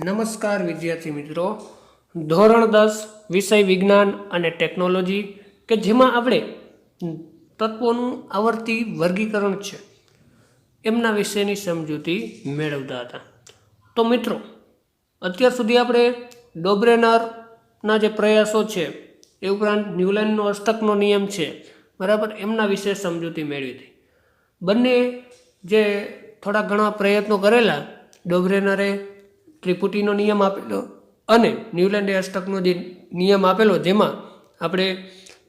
નમસ્કાર વિદ્યાર્થી મિત્રો, ધોરણ 10 વિષય વિજ્ઞાન અને ટેકનોલોજી કે જેમાં આપણે તત્વોનું આવર્તી વર્ગીકરણ છે એમના વિશેની સમજૂતી મેળવતા હતા. તો મિત્રો, અત્યાર સુધી આપણે ડોબ્રેનરના જે પ્રયાસો છે એ ઉપરાંત ન્યુલેનનો અષ્ટકનો નિયમ છે, બરાબર, એમના વિશે સમજૂતી મેળવી હતી. બંને જે થોડા ઘણા પ્રયત્નો કરેલા, ડોબ્રેનરે ત્રિપુટીનો નિયમ આપેલો અને ન્યુલેન્ડે અષ્ટકનો જે નિયમ આપેલો, જેમાં આપણે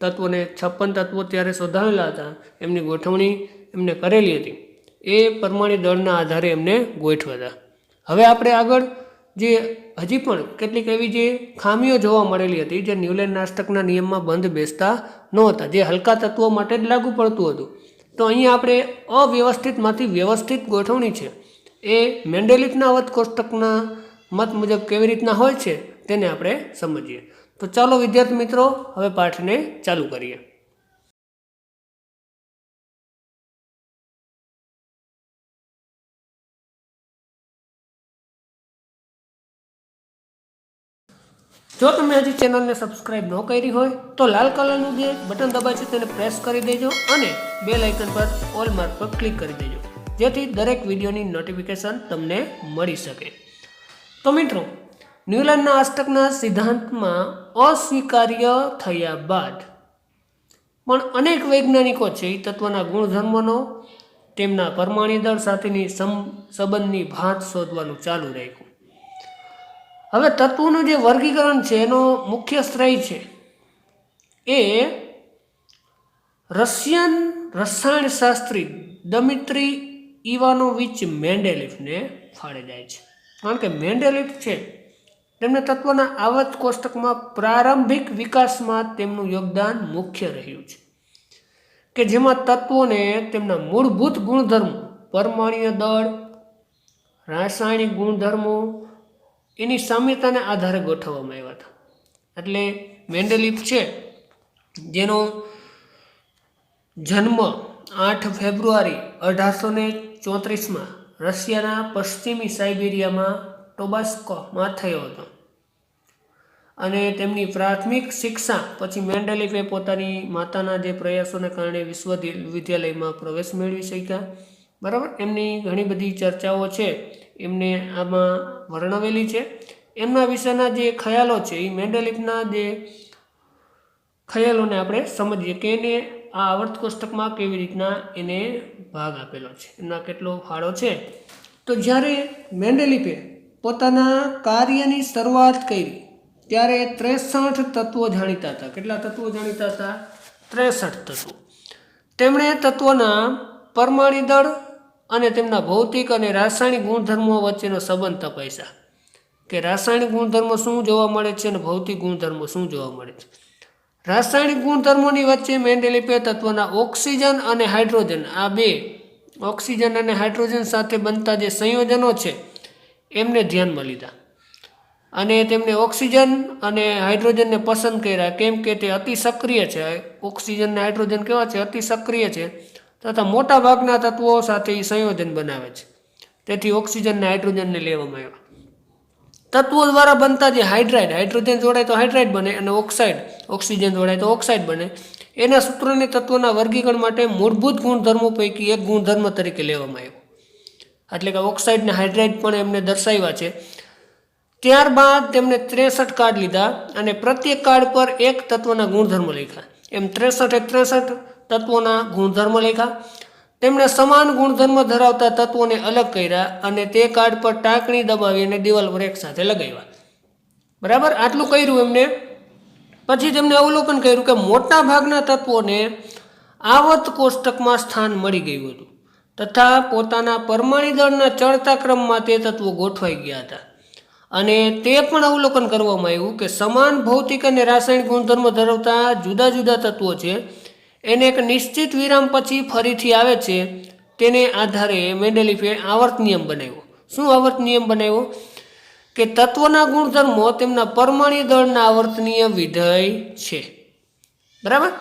તત્વોને 56 તત્વો ત્યારે શોધાવેલા હતા, એમની ગોઠવણી એમને કરેલી હતી. એ પરમાણુ દળના આધારે એમને ગોઠવ્યા હતા. હવે આપણે આગળ જે હજી પણ કેટલીક એવી જે ખામીઓ જોવા મળેલી હતી, જે ન્યુલેન્ડના અષ્ટકના નિયમમાં બંધ બેસતા નહોતા, જે હલકા તત્વો માટે જ લાગુ પડતું હતું. તો અહીંયા આપણે અવ્યવસ્થિતમાંથી વ્યવસ્થિત ગોઠવણી છે એ મેન્ડેલિફના અવધ કોષ્ટકના મત મુજબ કેવી રીતના હોય છે તેને આપણે સમજીએ. તો ચાલો વિદ્યાર્થી મિત્રો, હવે પાઠને ચાલુ કરીએ. જો તમે હજી ચેનલને સબસ્ક્રાઇબ ન કરી હોય તો લાલ કલરનું જે બટન દબાય છે તેને પ્રેસ કરી દેજો અને બેલ આઇકન પર ઓલ માર્ક પર ક્લિક કરી દેજો, જેથી દરેક વિડીયોની નોટિફિકેશન તમને મળી શકે. તો મિત્રો, ન્યુલેન્ડના અષ્ટકના સિદ્ધાંતમાં અસ્વીકાર્ય થયા બાદ પણ અનેક વૈજ્ઞાનિકો છે એ તત્વના ગુણધર્મોનો તેમના પરમાણુ દળ સાથેની સંબંધની ભાત શોધવાનું ચાલુ રાખ્યું. હવે તત્વોનું જે વર્ગીકરણ છે એનો મુખ્ય શ્રેય છે એ રશિયન રસાયણશાસ્ત્રી દમિત્રી ઇવાનોવિચ મેન્ડેલિફને ફાળે જાય છે. કારણ કે મેન્ડેલિફ છે તેમને તત્વના આવર્ત કોષ્ટકમાં પ્રારંભિક વિકાસમાં તેમનું યોગદાન મુખ્ય રહ્યું છે, કે જેમાં તત્વોને તેમના મૂળભૂત ગુણધર્મો, પરમાણ્વીય દળ, રાસાયણિક ગુણધર્મો, એની સામ્યતાને આધારે ગોઠવવામાં આવ્યા હતા. એટલે મેન્ડેલિફ છે, જેનો જન્મ 8 ફેબ્રુઆરી 1834માં રશિયાના પશ્ચિમી સાઇબેરિયામાં ટોબાસ્કોમાં થયો હતો. અને તેમની પ્રાથમિક શિક્ષા પછી મેન્ડેલિફે પોતાની માતાના જે પ્રયાસોને કારણે વિશ્વવિદ્યાલયમાં પ્રવેશ મેળવી શક્યા. બરાબર, એમની ઘણી બધી ચર્ચાઓ છે એમને આમાં વર્ણવેલી છે. એમના વિશેના જે ખ્યાલો છે એ મેન્ડેલિફના જે ખ્યાલોને આપણે સમજીએ કે એને આ આવર્ત કોષ્ટકમાં કેવી રીતના એને ભાગ આપેલો છે, એમના કેટલો ફાળો છે. તો જ્યારે મેન્ડેલિફે પોતાના કાર્યની શરૂઆત કરી ત્યારે 63 તત્વો જાણીતા હતા. કેટલા તત્વો જાણીતા હતા? 63 તત્વો. તેમણે તત્વોના પરમાણુ દળ અને તેમના ભૌતિક અને રાસાયણિક ગુણધર્મો વચ્ચેનો સંબંધ તપાસ્યા, કે રાસાયણિક ગુણધર્મો શું જોવા મળે છે અને ભૌતિક ગુણધર્મો શું જોવા મળે છે. રાસાયણિક ગુણધર્મોની વચ્ચે મેન્ડેલિફે તત્વના ઓક્સિજન અને હાઇડ્રોજન, આ બે ઓક્સિજન અને હાઇડ્રોજન સાથે બનતા જે સંયોજનો છે એમને ધ્યાનમાં લીધા. અને તેમને ઓક્સિજન અને હાઇડ્રોજનને પસંદ કર્યા, કેમ કે તે અતિ સક્રિય છે. ઓક્સિજન અને હાઇડ્રોજન કેવા છે? અતિ સક્રિય છે, તથા મોટા ભાગના તત્વો સાથે એ સંયોજન બનાવે છે. તેથી ઓક્સિજન અને હાઇડ્રોજનને લેવામાં આવ્યા. તત્વો દ્વારા બનતા જે હાઇડ્રાઇડ, હાઇડ્રોજન જોડાય તો હાઇડ્રાઇડ બને, અને ઓક્સાઇડ, ઓક્સિજન જોડાય તો ઓક્સાઇડ બને. એના સૂત્રોને તત્વોના વર્ગીકરણ માટે મૂળભૂત ગુણધર્મો પૈકી એક ગુણધર્મ તરીકે લેવામાં આવ્યો. એટલે કે ઓક્સાઇડ અને હાઇડ્રાઇડ પણ એમને દર્શાવ્યા છે. ત્યારબાદ તેમણે 63 કાર્ડ લીધા અને પ્રત્યેક કાર્ડ પર એક તત્વના ગુણધર્મ લખ્યા. એમ 63 તત્વોના ગુણધર્મ લખ્યા. તેમણે સમાન ગુણધર્મ ધરાવતા તત્વોને અલગ કર્યા અને તે કાર્ડ પર ટાંકણી દબાવી અને દિવાલ પર એક સાથે લગાવ્યા. બરાબર, આટલું કર્યું એમને. પછી તેમણે અવલોકન કર્યું કે મોટા ભાગના તત્વોને આવર્ત કોષ્ટકમાં સ્થાન મળી ગયું હતું, તથા પોતાના પરમાણુ દળના ચડતા ક્રમમાં તે તત્વો ગોઠવાઈ ગયા હતા. અને તે પણ અવલોકન કરવામાં આવ્યું કે સમાન ભૌતિક અને રાસાયણિક ગુણધર્મો ધરાવતા જુદા જુદા તત્વો છે એને એક નિશ્ચિત વિરામ પછી ફરીથી આવે છે. તેને આધારે મેન્ડેલિફે આવર્ત નિયમ બનાવ્યો. શું આવર્ત નિયમ બનાવ્યો? કે તત્વના ગુણધર્મો તેમના પરમાણુ દળના આવર્તનીય વિધેય છે. બરાબર,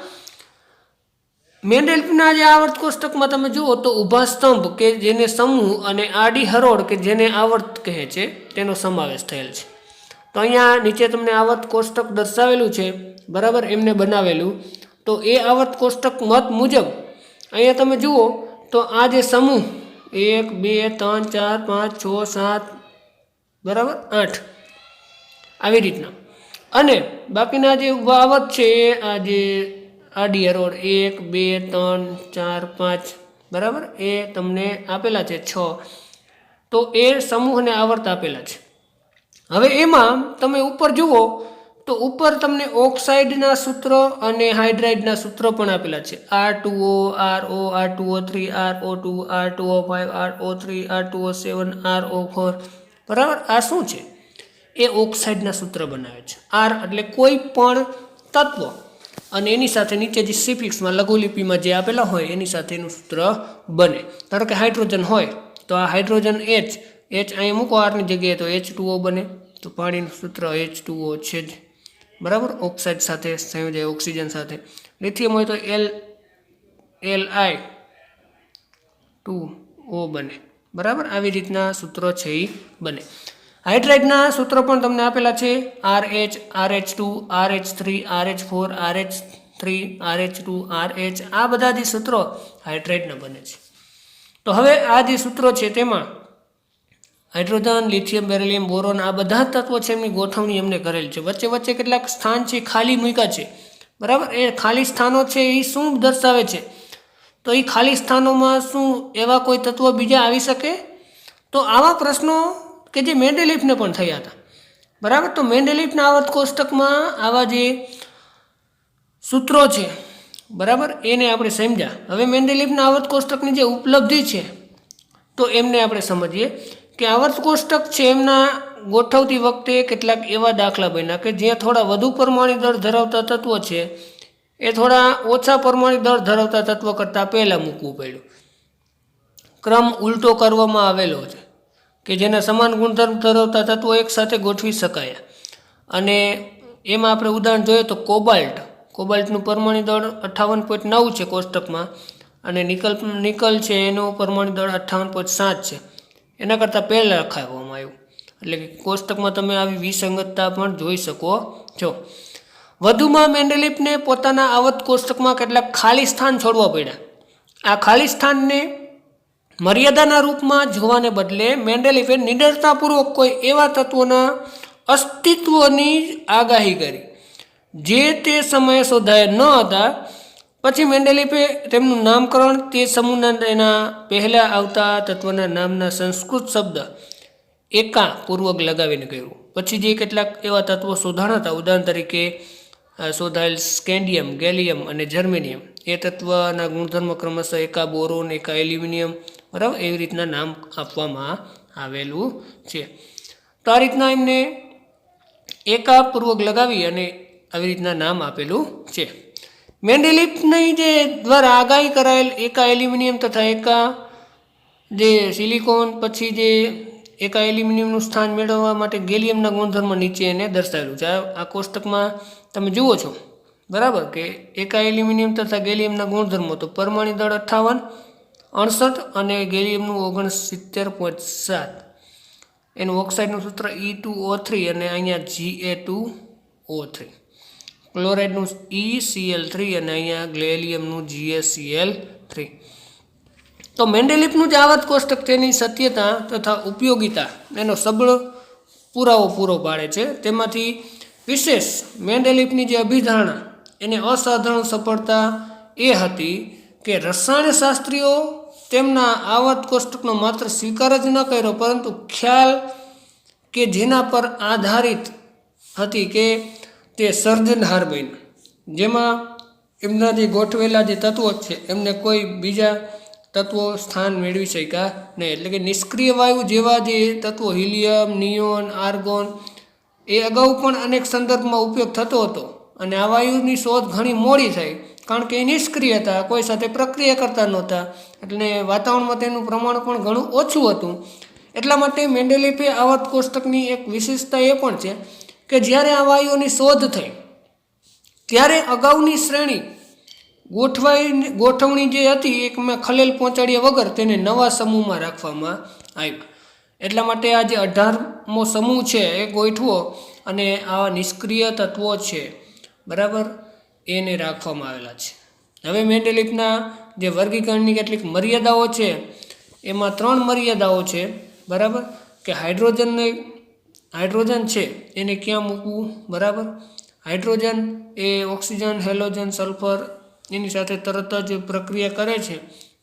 મેન્ડેલિફના જે આવર્ત કોષ્ટકમાં તમે જુઓ તો ઊભા સ્તંભ કે જેને સમૂહ અને આડી હરોળ કે જેને આવર્ત કહે છે તેનો સમાવેશ થયેલ છે. તો અહીંયા નીચે તમને આવર્ત કોષ્ટક દર્શાવેલું છે, બરાબર, એમને બનાવેલું. તો એ આવર્ત કોષ્ટક મત મુજબ અહીંયા તમે જુઓ તો આ જે સમૂહ 1 2 3 4 5 6 7 બરાબર 8 આવી રીતના, અને બાકીના જે ઊભા આવર્ત છે એ આ જે આડી હરોળ 1 2 3 4 5 બરાબર એ તમને આપેલા છે 6. તો એ સમૂહને આવર્ત આપેલા છે. હવે એમાં તમે ઉપર જુઓ તો ઉપર તમને ઓક્સાઇડના સૂત્ર અને હાઇડ્રાઇડના સૂત્ર પણ આપેલા છે. R2O, RO, R2O3, RO2, R2O5, RO3, R2O7, RO4, બરાબર. આ શું છે? એ ઓક્સાઇડના સૂત્ર બનાવે છે. R એટલે કોઈ પણ તત્વ અને એની સાથે નીચે જે સિફિક્સમાં લઘુલિપિમાં જે આપેલા હોય એની સાથે એનું સૂત્ર બને. ધારો કે હાઇડ્રોજન હોય તો આ હાઇડ્રોજન H અહીં મૂકો આરની જગ્યાએ તો H2O બને. તો પાણીનું સૂત્ર H2O છે જ, બરાબર, ઓક્સાઇડ સાથે સંયોજાય ઓક્સિજન સાથે. લિથિયમ હોય તો Li2O બને, બરાબર. આવી રીતના સૂત્રો છે એ બને. હાઇડ્રાઇડના સૂત્રો પણ તમને આપેલા છે. RH, RH2, RH3, RH4, RH3, RH2, RH, આ બધા જે સૂત્રો હાઇડ્રાઇડના બને છે. તો હવે આ જે સૂત્રો છે તેમાં હાઇડ્રોજન, લિથિયમ, બેરિલિયમ, બોરોન આ બધા તત્વો છે એમની ગોઠવણી એમને કરેલ છે. વચ્ચે વચ્ચે કેટલાક સ્થાન છે ખાલી મૂક્યા છે, બરાબર. એ ખાલી સ્થાનો છે એ શું દર્શાવે છે? તો એ ખાલી સ્થાનોમાં શું એવા કોઈ તત્વો બીજા આવી શકે? તો આવા પ્રશ્નો કે જે મેન્ડેલિફને પણ થયા હતા, બરાબર. તો મેન્ડેલિફના આવર્ત કોષ્ટકમાં આવા જે સૂત્રો છે, બરાબર, એને આપણે સમજ્યા. હવે મેન્ડેલિફના આવર્ત કોષ્ટકની જે ઉપલબ્ધિ છે તો એમને આપણે સમજીએ કે આવર્ત કોષ્ટક છે એમના ગોઠવતી વખતે કેટલાક એવા દાખલા બન્યા કે જ્યાં થોડા વધુ પરમાણુ દળ ધરાવતા તત્વો છે એ થોડા ઓછા પરમાણુ દળ ધરાવતા તત્વો કરતાં પહેલાં મૂકવું પડ્યું. ક્રમ ઉલટો કરવામાં આવેલો છે કે જેના સમાન ગુણધર્મ ધરાવતા તત્વો એકસાથે ગોઠવી શકાયા. અને એમાં આપણે ઉદાહરણ જોઈએ તો કોબાલ્ટનું પરમાણુ દળ 58.9 છે કોષ્ટકમાં, અને નિકલ છે એનું પરમાણુ દળ 58.7 છે. એના કરતાં પહેલાં લખાવવામાં આવ્યું. એટલે કે કોષ્ટકમાં તમે આવી વિસંગતતા પણ જોઈ શકો છો. વધુમાં મેન્ડેલિફને પોતાના આવર્ત કોષ્ટકમાં કેટલાક ખાલી સ્થાન છોડવા પડ્યા. આ ખાલી સ્થાનને મર્યાદાના રૂપમાં જોવાને બદલે મેન્ડેલિફે નિડરતાપૂર્વક કોઈ એવા તત્વોના અસ્તિત્વની આગાહી કરી જે તે સમયે શોધાયા ન હતા. પછી મેન્ડેલિફે તેમનું નામકરણ તે સમૂહના એના પહેલાં આવતા તત્વના નામના સંસ્કૃત શબ્દ એકા પૂર્વક લગાવીને કર્યું. પછી જે કેટલાક એવા તત્વો શોધાણા હતા, ઉદાહરણ તરીકે શોધાયેલ સ્કેન્ડિયમ, ગેલિયમ અને જર્મેનિયમ, એ તત્વના ગુણધર્મ ક્રમશઃ એકા બોરોન, એકા એલ્યુમિનિયમ, બરાબર, એવી રીતના નામ આપવામાં આવેલું છે. તો આ રીતના એમને એકા પૂર્વક લગાવી અને આવી રીતના નામ આપેલું છે. મેન્ડેલિફની જે દ્વારા આગાહી કરાયેલ એકા એલ્યુમિનિયમ તથા એકા જે સિલિકોન, પછી જે એકા એલ્યુમિનિયમનું સ્થાન મેળવવા માટે ગેલિયમના ગુણધર્મ નીચે એને દર્શાવેલું છે. આ કોષ્ટકમાં તમે જુઓ છો, બરાબર, કે એકા એલ્યુમિનિયમ તથા ગેલિયમના ગુણધર્મો તો પરમાણુ દળ 58.68 અને ગેલિયમનું 69.7. એનું ઓક્સાઇડનું સૂત્ર E2O3 અને અહીંયા Ga2O3. ક્લોરાઇડનું ECl3 અને અહીંયા ગેલિયમનું GaCl3. તો મેન્ડેલિફનું જે આવર્ત કોષ્ટક તેની સત્યતા તથા ઉપયોગિતા એનો સબળ પુરાવો પૂરો પાડે છે. તેમાંથી વિશેષ મેન્ડેલિફની જે અભિધારણા એને અસાધારણ સફળતા એ હતી કે રસાયણશાસ્ત્રીઓ તેમના આવર્ત કોષ્ટકનો માત્ર સ્વીકાર જ ન કર્યો, પરંતુ ખ્યાલ કે જેના પર આધારિત હતી કે તે સર્જનહાર બન્યું, જેમાં એમના જે ગોઠવેલા જે તત્વો છે એમને કોઈ બીજા તત્વો સ્થાન મેળવી શક્યા નહીં. એટલે કે નિષ્ક્રિય વાયુ જેવા જે તત્વો હિલિયમ, નિયોન, આર્ગોન એ અગાઉ પણ અનેક સંદર્ભમાં ઉપયોગ થતો હતો, અને આ વાયુની શોધ ઘણી મોડી થઈ કારણ કે એ નિષ્ક્રિય હતા, કોઈ સાથે પ્રક્રિયા કરતા નહોતા, એટલે વાતાવરણમાં તેનું પ્રમાણ પણ ઘણું ઓછું હતું. એટલા માટે મેન્ડેલિફે આવર્ત કોષ્ટકની એક વિશેષતા એ પણ છે કે જ્યારે આ વાયુઓની શોધ થઈ ત્યારે અગાઉની શ્રેણી ગોઠવણી જે હતી એકમાં ખલેલ પહોંચાડ્યા વગર તેને નવા સમૂહમાં રાખવામાં આવ્યા. એટલા માટે આ જે 18મો સમૂહ છે એ ગોઠવો અને આવા નિષ્ક્રિય તત્વો છે બરાબર એને રાખવામાં આવેલા છે. હવે મેન્ડેલિફના જે વર્ગીકરણની કેટલીક મર્યાદાઓ છે એમાં 3 મર્યાદાઓ છે બરાબર, કે હાઇડ્રોજન છે એને ક્યાં મૂકવું બરાબર. હાઇડ્રોજન એ ઓક્સિજન, હેલોજન, સલ્ફર એની સાથે તરત જ પ્રક્રિયા કરે છે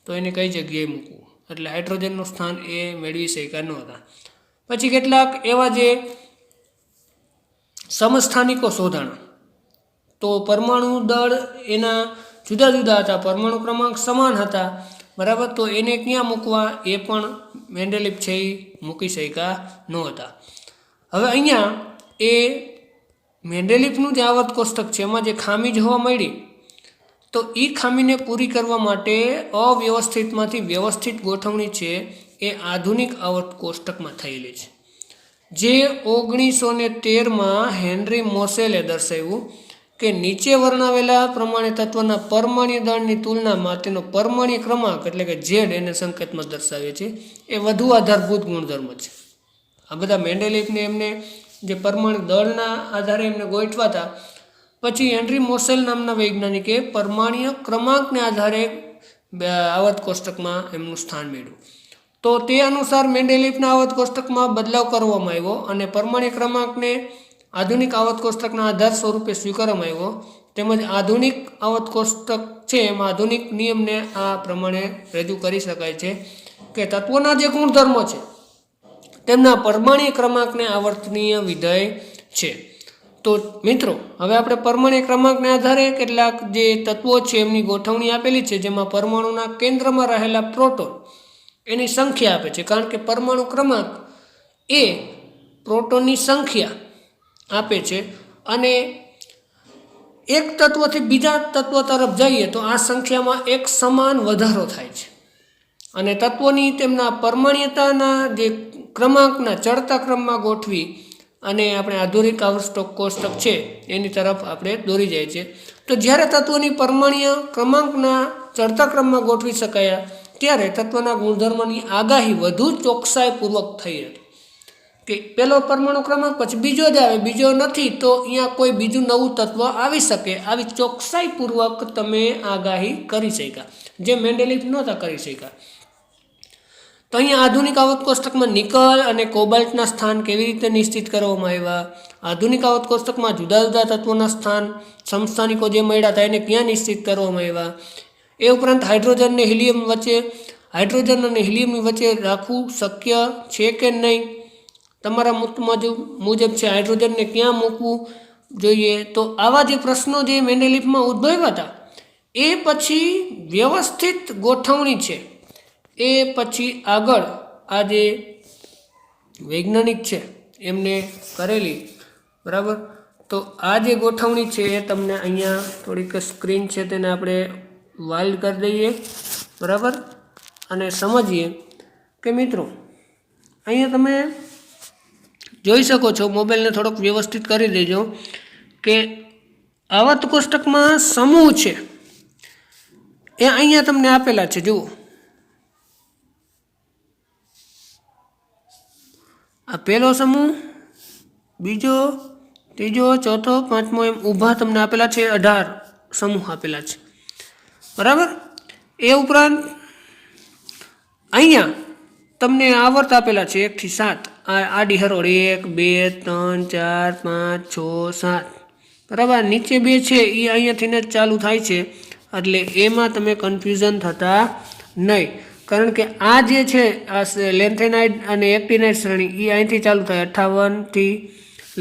તો એને કઈ જગ્યાએ મૂકવું, એટલે હાઇડ્રોજનનું સ્થાન એ મેળવી શક્યા નહોતા. પછી કેટલાક એવા જે સમસ્થાનિકો શોધાણા, તો પરમાણુ દળ એના જુદા જુદા હતા, પરમાણુ ક્રમાંક સમાન હતા બરાબર, તો એને ક્યાં મૂકવા એ પણ મેન્ડેલિફ છે એ મૂકી શક્યા નહોતા. હવે અહીંયા એ મેન્ડેલિફનું જે આવર્ત કોષ્ટક છે એમાં જે ખામી જોવા મળી, તો એ ખામીને પૂરી કરવા માટે અવ્યવસ્થિતમાંથી વ્યવસ્થિત ગોઠવણી છે એ આધુનિક આવર્ત કોષ્ટકમાં થયેલી છે, જે 1913માં હેનરી મોસેલે દર્શાવ્યું કે નીચે વર્ણવેલા પ્રમાણે તત્વના પરમાણ્વીય દળની તુલનામાં તેનો પરમાણ્વીય ક્રમાંક એટલે કે ઝેડ એને સંકેતમાં દર્શાવે છે એ વધુ આધારભૂત ગુણધર્મ છે. આ બધા મેન્ડેલિફને એમને જે પરમાણુ દળના આધારે એમને ગોઠવા હતા. પછી હેનરી મોસેલ નામના વૈજ્ઞાનિકે પરમાણ્વીય ક્રમાંકને આધારે આવર્ત કોષ્ટકમાં એમનું સ્થાન મેળવ્યું. તો તે અનુસાર મેન્ડેલિફના આવર્ત કોષ્ટકમાં બદલાવ કરવામાં આવ્યો અને પરમાણ્વીય ક્રમાંકને આધુનિક આવર્ત કોષ્ટકના આધાર સ્વરૂપે સ્વીકારવામાં આવ્યો. તેમજ આધુનિક આવર્ત કોષ્ટક છે એમાં આધુનિક નિયમને આ પ્રમાણે રજૂ કરી શકાય છે કે તત્વોના જે ગુણધર્મો છે તેમના પરમાણ્વીય ક્રમાંકને આવર્તનીય વિધેય છે. તો મિત્રો હવે આપણે પરમાણ્વીય ક્રમાંકને આધારે કેટલાક જે તત્વો છે એમની ગોઠવણી આપેલી છે, જેમાં પરમાણુના કેન્દ્રમાં રહેલા પ્રોટોન એની સંખ્યા આપે છે, કારણ કે પરમાણુ ક્રમાંક એ પ્રોટોનની સંખ્યા આપે છે અને એક તત્વથી બીજા તત્વ તરફ જઈએ તો આ સંખ્યામાં એક સમાન વધારો થાય છે અને તત્વોની તેમના પરમાણ્યતાના જે ક્રમાંકના ચડતા ક્રમમાં ગોઠવી અને આપણે આધુનિક આવર્ત કોષ્ટક છે એની તરફ આપણે દોરી જાય છે. તો જ્યારે તત્વોની પરમાણ્ય ક્રમાંકના ચડતા ક્રમમાં ગોઠવી શકાયા ત્યારે તત્વના ગુણધર્મની આગાહી વધુ ચોકસાઈપૂર્વક થઈ હતી, કે પહેલો પરમાણુ ક્રમાંક પછી બીજો જ આવે, બીજો નથી તો અહીંયા કોઈ બીજું નવું તત્વ આવી શકે, આવી ચોકસાઈપૂર્વક તમે આગાહી કરી શક્યા, જે મેન્ડેલિફ નહોતા કરી શક્યા. તો અહીંયા આધુનિક આવર્ત કોષ્ટકમાં નિકલ અને કોબાલ્ટના સ્થાન કેવી રીતે નિશ્ચિત કરવામાં આવ્યા, આધુનિક આવર્ત કોષ્ટકમાં જુદા જુદા તત્વોના સ્થાન સમસ્થાનિકો જે મળ્યા હતા એને ક્યાં નિશ્ચિત કરવામાં આવ્યા, એ ઉપરાંત હાઇડ્રોજન અને હિલિયમની વચ્ચે રાખવું શક્ય છે કે નહીં, તમારા મત મુજબ છે હાઇડ્રોજનને ક્યાં મૂકવું જોઈએ. તો આવા જે પ્રશ્નો જે મેન્ડેલિફમાં ઉદ્ભવ્યા હતા એ પછી વ્યવસ્થિત ગોઠવણી છે એ પછી આગળ આ જે વૈજ્ઞાનિક છે એમને કરેલી બરાબર. તો આ જે ગોઠવણી છે એ તમને અહીંયા થોડીક સ્ક્રીન છે તેને આપણે વાઇલ્ડ કરી દઈએ બરાબર અને સમજીએ કે મિત્રો અહીંયા તમે જોઈ શકો છો, મોબાઈલને થોડોક વ્યવસ્થિત કરી દેજો કે આવર્ત કોષ્ટકમાં સમૂહ છે એ અહીંયા તમને આપેલા છે. જુઓ આ પહેલો સમૂહ, બીજો, ત્રીજો, ચોથો, પાંચમો એમ ઊભા તમને આપેલા છે, 18 સમૂહ આપેલા છે બરાબર. એ ઉપરાંત અહીંયા તમને આવર્ત આપેલા છે 1 થી 7, આડી હરોળ 1, 2, 3, 4, 5, 6, 7 બરાબર. નીચે 2 છે એ અહીંયાથી જ ચાલુ થાય છે, એટલે એમાં તમે કન્ફ્યુઝન થતા નહીં, કારણ કે આ જે છે આ લેન્થેનાઇડ અને એક્ટિનાઇડ શ્રેણી એ અહીંથી ચાલુ થાય 58 થી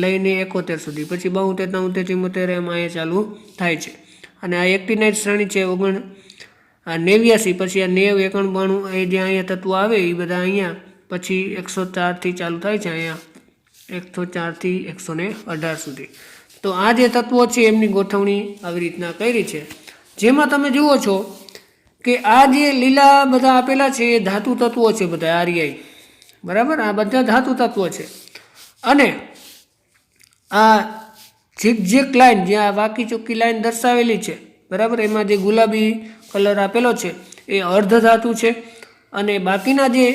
લઈને 71 સુધી, પછી 72, 73, 74 એમ અહીંયા ચાલુ થાય છે. અને આ એક્ટિનાઇડ શ્રેણી છે 89, પછી આ 90, 91 એ જે અહીંયા તત્વો આવે એ બધા અહીંયા પછી 104 થી ચાલુ થાય છે, અહીંયા 104 થી 118 સુધી. તો આ જે તત્વો છે એમની ગોઠવણી આવી રીતના કરી છે, જેમાં તમે જુઓ છો કે આ જે લીલા બધા આપેલા છે એ ધાતુ તત્વો છે બધા આરઆઈ બરાબર. આ બધા ધાતુ તત્વો છે અને આ ઝિગઝેગ લાઈન જે આ વાકી ચોખ્ખી લાઈન દર્શાવેલી છે બરાબર, એમાં જે ગુલાબી કલર આપેલો છે એ અર્ધ ધાતુ છે, અને બાકીના જે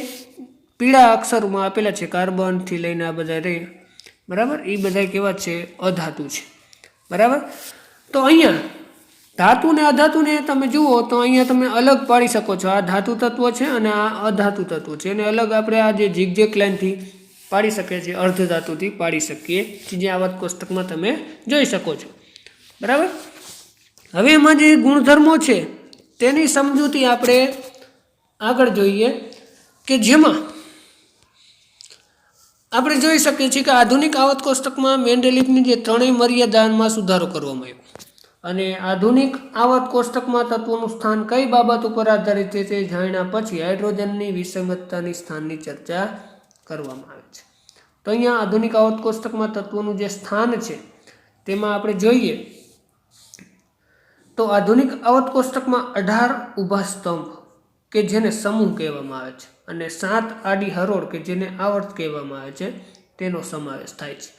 પીળા અક્ષરમાં આપેલા છે કાર્બનથી લઈને આ બધા રે, બરાબર, એ બધા કેવા છે? અધાતુ છે, બરાબર. તો અહીંયા ધાતુ ને અધાતુને તમે જુઓ તો અહીંયા તમે અલગ પાડી શકો છો. આ ધાતુ તત્વ છે અને આ અધાતુ તત્વ છે, એને અલગ આપણે આ જે ઝીગઝેગ લાઈનથી પાડી શકીએ છીએ, અર્ધ ધાતુથી પાડી શકીએ છીએ, જે આવર્ત કોષ્ટકમાં તમે જોઈ શકો છો, બરાબર. હવે એમાં જે ગુણધર્મો છે તેની સમજૂતી આપણે આગળ જોઈએ, કે જેમાં આપણે જોઈ શકીએ છીએ કે આધુનિક આવર્ત કોષ્ટકમાં મેન્ડેલિફની જે ત્રણેય મર્યાદામાં સુધારો કરવામાં આવ્યો, અને આધુનિક આવર્ત કોષ્ટકમાં તત્વોનું સ્થાન કઈ બાબત ઉપર આધારિત છે તે જાણ્યા પછી હાઇડ્રોજનની વિસંગતતાની સ્થાનની ચર્ચા કરવામાં આવે છે. તો અહીંયા આધુનિક આવર્ત કોષ્ટકમાં તત્વોનું જે સ્થાન છે તેમાં આપણે જોઈએ તો આધુનિક આવર્ત કોષ્ટકમાં 18 ઊભા સ્તંભ કે જેને સમૂહ કહેવામાં આવે છે, અને 7 આડી હરોળ કે જેને આવર્ત કહેવામાં આવે છે તેનો સમાવેશ થાય છે.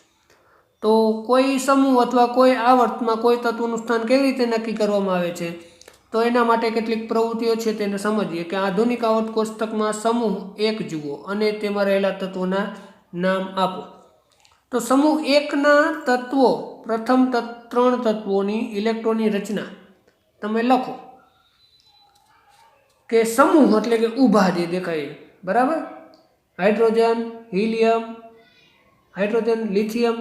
તો કોઈ સમૂહ અથવા કોઈ આવર્તમાં કોઈ તત્વનું સ્થાન કેવી રીતે નક્કી કરવામાં આવે છે? તો એના માટે કેટલીક પ્રવૃત્તિઓ છે તેને સમજીએ, કે આધુનિક આવર્ત કોષ્ટકમાં સમૂહ 1 જુઓ અને તેમાં રહેલા તત્વોના નામ આપો. તો સમૂહ 1ના તત્વો, પ્રથમ 3 તત્વોની ઇલેક્ટ્રોનની રચના તમે લખો, કે સમૂહ એટલે કે ઊભા જે દેખાય, બરાબર, હાઇડ્રોજન, હિલિયમ, હાઇડ્રોજન, લિથિયમ,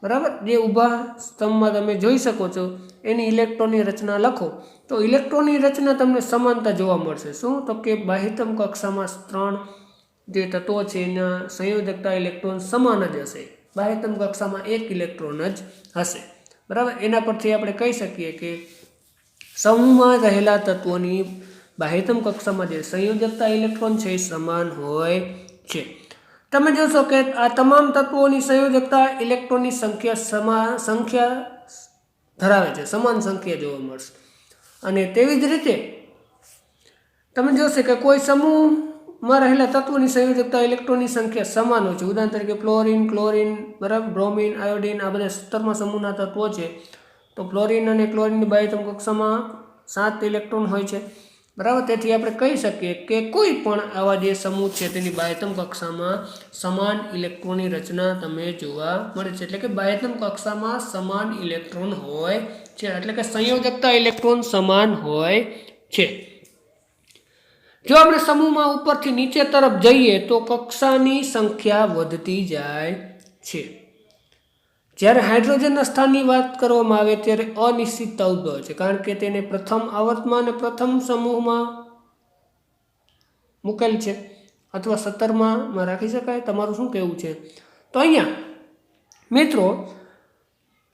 બરાબર, જે ઊભા સ્તંભમાં તમે જોઈ શકો છો એની ઇલેક્ટ્રોનની રચના લખો. તો ઇલેક્ટ્રોનની રચના તમને સમાનતા જોવા મળશે. શું? તો કે બાહ્યતમ કક્ષામાં 3 જે તત્વો છે એના સંયોજકતા ઇલેક્ટ્રોન સમાન જ હશે, બાહ્યતમ કક્ષામાં 1 ઇલેક્ટ્રોન જ હશે, બરાબર. એના પરથી આપણે કહી શકીએ કે સમૂહમાં રહેલા તત્વોની બાહ્યતમ કક્ષામાં જે સંયોજકતા ઇલેક્ટ્રોન છે એ સમાન હોય છે. તમે જોશો કે આ તમામ તત્વોની સંયોજકતા ઇલેક્ટ્રોનની સંખ્યા ધરાવે છે, સમાન સંખ્યા જોવા મળશે. અને તેવી જ રીતે તમે જોશો કે કોઈ સમૂહમાં રહેલા તત્વોની સંયોજકતા ઇલેક્ટ્રોનની સંખ્યા સમાન હોય છે. ઉદાહરણ તરીકે ફ્લોરિન, ક્લોરિન, બરાબર, બ્રોમિન, આયોડિન, આ બધા 17મા સમૂહના તત્વો છે. તો ફ્લોરિન અને ક્લોરિનની બાહ્યતમ કક્ષામાં 7 ઇલેક્ટ્રોન હોય છે, બરાબર. તેથી આપણે કહી શકીએ કે કોઈ પણ આવા જે સમૂહ છે તેની બાહ્યતમ કક્ષામાં સમાન ઇલેક્ટ્રોનની રચના તમે જોવા મળે છે, એટલે કે બાહ્યતમ કક્ષામાં સમાન ઇલેક્ટ્રોન હોય છે, એટલે કે સંયોજકતા ઇલેક્ટ્રોન સમાન હોય છે. જો આપણે સમૂહમાં ઉપરથી નીચે તરફ જઈએ તો કક્ષાની સંખ્યા વધતી જાય છે. જ્યારે હાઇડ્રોજનના સ્થાનની વાત કરવામાં આવે ત્યારે અનિશ્ચિતતા ઉદ્ભવે છે, કારણ કે તેને પ્રથમ આવર્તમાં અને પ્રથમ સમૂહમાં મૂકેલ છે, અથવા 17માં રાખી શકાય. તમારું શું કહેવું છે? તો અહીંયા મિત્રો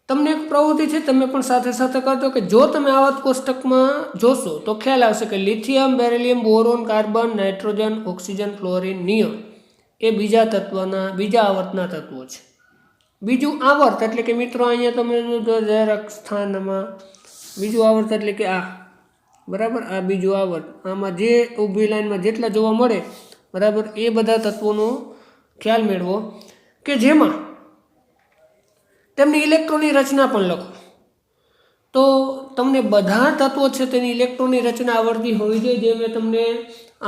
તમને એક પ્રવૃત્તિ છે, તમે પણ સાથે સાથે કરજો, કે જો તમે આવર્ત કોષ્ટકમાં જોશો તો ખ્યાલ આવશે કે lithium, beryllium, boron, carbon, nitrogen, oxygen, chlorine, neon એ બીજા આવર્તના તત્વો છે. બીજું આવર્ત એટલે કે મિત્રો અહીંયા તમે જરાક સ્થાનમાં બીજું આવર્ત એટલે કે આ, બરાબર, આ બીજું આવર્ત, આમાં જે ઊભી લાઈનમાં જેટલા જોવા મળે, બરાબર, એ બધા તત્વોનો ખ્યાલ મેળવો, કે જેમાં તેમની ઇલેક્ટ્રોનની રચના પણ લખો. તો તમને બધા તત્વો છે તેની ઇલેક્ટ્રોનની રચના આવડતી હોવી જોઈએ, જે મેં તમને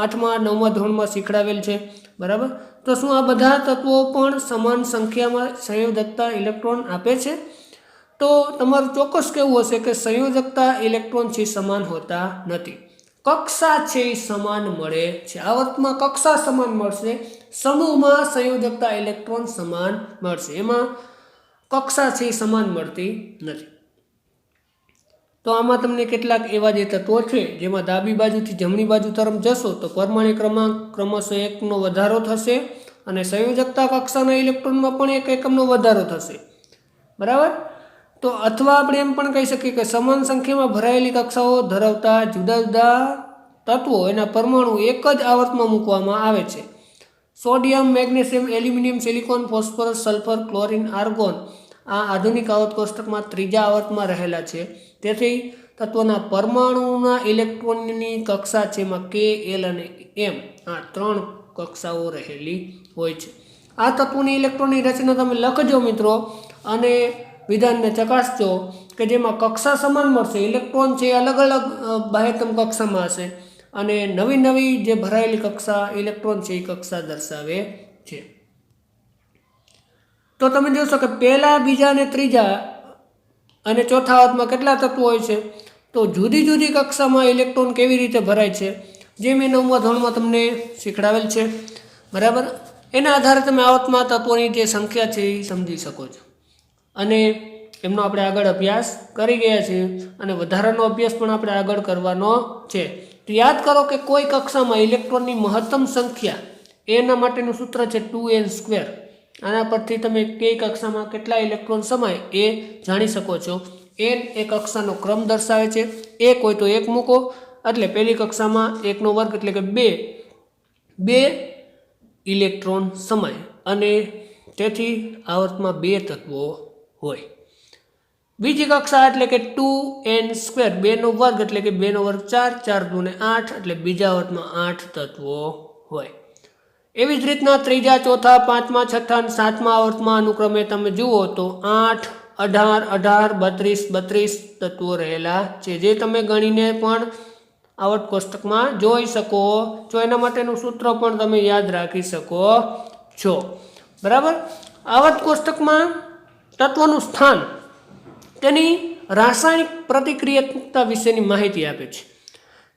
8મા 9મા ધોરણમાં શીખડાવેલ છે, બરાબર. તો શું આ બધા તત્વો પણ સમાન સંખ્યામાં સંયોજકતા ઇલેક્ટ્રોન આપે છે? તો તમારું ચોક્કસ કહેવું હશે કે સંયોજકતા ઇલેક્ટ્રોન છે સમાન હોતા નથી, કક્ષા છે એ સમાન મળે છે. આવર્તમાં કક્ષા સમાન મળશે, સમૂહમાં સંયોજકતા ઇલેક્ટ્રોન સમાન મળશે, એમાં કક્ષા છે એ સમાન મળતી નથી. તો આમાં તમને કેટલાક એવા જે તત્વો છે જેમાં ડાબી બાજુથી જમણી બાજુ તરફ જશો તો પરમાણુ ક્રમાંક ક્રમશઃ 1નો વધારો થશે, અને સંયોજકતા કક્ષાના ઇલેક્ટ્રોનમાં પણ 1 એકમનો વધારો થશે, બરાબર. તો અથવા આપણે એમ પણ કહી શકીએ કે સમાન સંખ્યામાં ભરાયેલી કક્ષાઓ ધરાવતા જુદા જુદા તત્વો એના પરમાણુ એક જ આવર્તમાં મૂકવામાં આવે છે. Sodium, magnesium, aluminium, silicon, phosphorus, sulphur, chlorine, argon આ આધુનિક આવર્ત કોષ્ટકમાં 3જા આવર્તમાં રહેલા છે. તેથી તત્વના પરમાણુના ઇલેક્ટ્રોનની કક્ષા છે એમાં K, L અને M આ 3 કક્ષાઓ રહેલી હોય છે. આ તત્વોની ઇલેક્ટ્રોનની રચના તમે લખજો મિત્રો, અને વિધાનને ચકાસજો કે જેમાં કક્ષા સમાન મળશે, ઇલેક્ટ્રોન છે એ અલગ અલગ બાહ્યતમ કક્ષામાં હશે અને નવી નવી જે ભરાયેલી કક્ષા ઇલેક્ટ્રોન છે એ કક્ષા દર્શાવે છે. તો તમે જોશો કે પહેલા, બીજા અને ત્રીજા અને ચોથા આવર્તમાં કેટલા તત્વો હોય છે, તો જુદી જુદી કક્ષામાં ઇલેક્ટ્રોન કેવી રીતે ભરાય છે જે મેં 9મા ધોરણમાં તમને શીખડાવેલ છે, બરાબર. એના આધારે તમે આવર્તમાં તત્વોની જે સંખ્યા છે એ સમજી શકો છો અને એમનો આપણે આગળ અભ્યાસ કરી ગયા છીએ અને વધારાનો અભ્યાસ પણ આપણે આગળ કરવાનો છે. તો યાદ કરો કે કોઈ કક્ષામાં ઇલેક્ટ્રોનની મહત્તમ સંખ્યા એના માટેનું સૂત્ર છે 2n². આના પરથી તમે કઈ કક્ષામાં કેટલા ઇલેક્ટ્રોન સમાય એ જાણી શકો છો. n એ કક્ષાનો ક્રમ દર્શાવે છે. 1 હોય તો 1 મૂકો એટલે પહેલી કક્ષામાં 1નો વર્ગ એટલે કે 2 ઇલેક્ટ્રોન સમાય અને તેથી આવર્તમાં 2 તત્વો હોય. બીજી કક્ષા એટલે કે 2n², 2નો વર્ગ એટલે કે 2નો વર્ગ 4, 4 દૂને 8 એટલે બીજા આવર્તમાં 8 તત્વો હોય. એવી જ રીતના ત્રીજા, ચોથા, પાંચમા, છઠ્ઠા અને સાતમા આવર્તમાં અનુક્રમે તમે જુઓ તો 8, 18, 18, 32, 32 તત્વો રહેલા છે જે તમે ગણીને પણ આવર્ત કોષ્ટકમાં જોઈ શકો છો. એના માટેનું સૂત્ર પણ તમે યાદ રાખી શકો છો, બરાબર. આવર્ત કોષ્ટકમાં તત્વનું સ્થાન તેની રાસાયણિક પ્રતિક્રિયાત્મકતા વિશેની માહિતી આપે છે.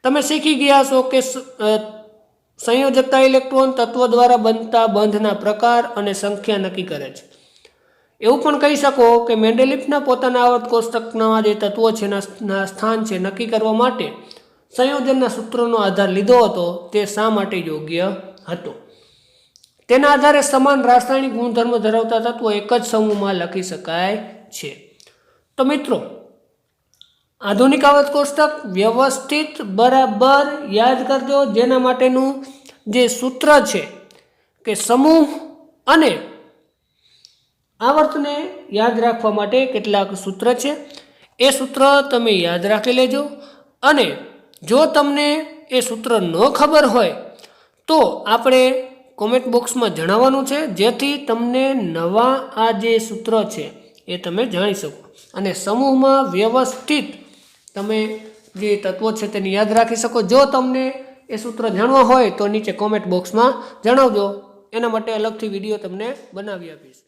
તમે શીખી ગયા છો કે સંયોજકતા ઇલેક્ટ્રોન તત્વ દ્વારા બનતા બંધના પ્રકાર અને સંખ્યા નક્કી કરે છે. એવું પણ કહી શકો કે મેન્ડેલિફના પોતાના આવર્ત કોષ્ટકના જે તત્વો છે ના સ્થાન છે નક્કી કરવા માટે સંયોજનના સૂત્રનો આધાર લીધો હતો તે શા માટે યોગ્ય હતો. તેના આધારે સમાન રાસાયણિક ગુણધર્મો ધરાવતા તત્વો એક જ સમૂહમાં લખી શકાય છે. તો મિત્રો, આધુનિક આવર્ત કોષ્ટક વ્યવસ્થિત બરાબર યાદ કરજો. જેના માટેનું જે સૂત્ર છે કે સમૂહ અને આવર્તને યાદ રાખવા માટે કેટલાક સૂત્ર છે, એ સૂત્ર તમે યાદ રાખી લેજો. અને જો તમને એ સૂત્ર ન ખબર હોય તો આપણે કોમેન્ટ બોક્સમાં જણાવવાનું છે જેથી તમને નવા આ જે સૂત્ર છે એ તમે જાણી શકો અને સમૂહમાં વ્યવસ્થિત તમે જે તત્વો છે તેને યાદ રાખી શકો. જો તમને એ સૂત્ર જાણવા હોય તો નીચે કોમેન્ટ બોક્સમાં જણાવજો. એના માટે અલગથી વિડીયો તમને બનાવી આપીશ.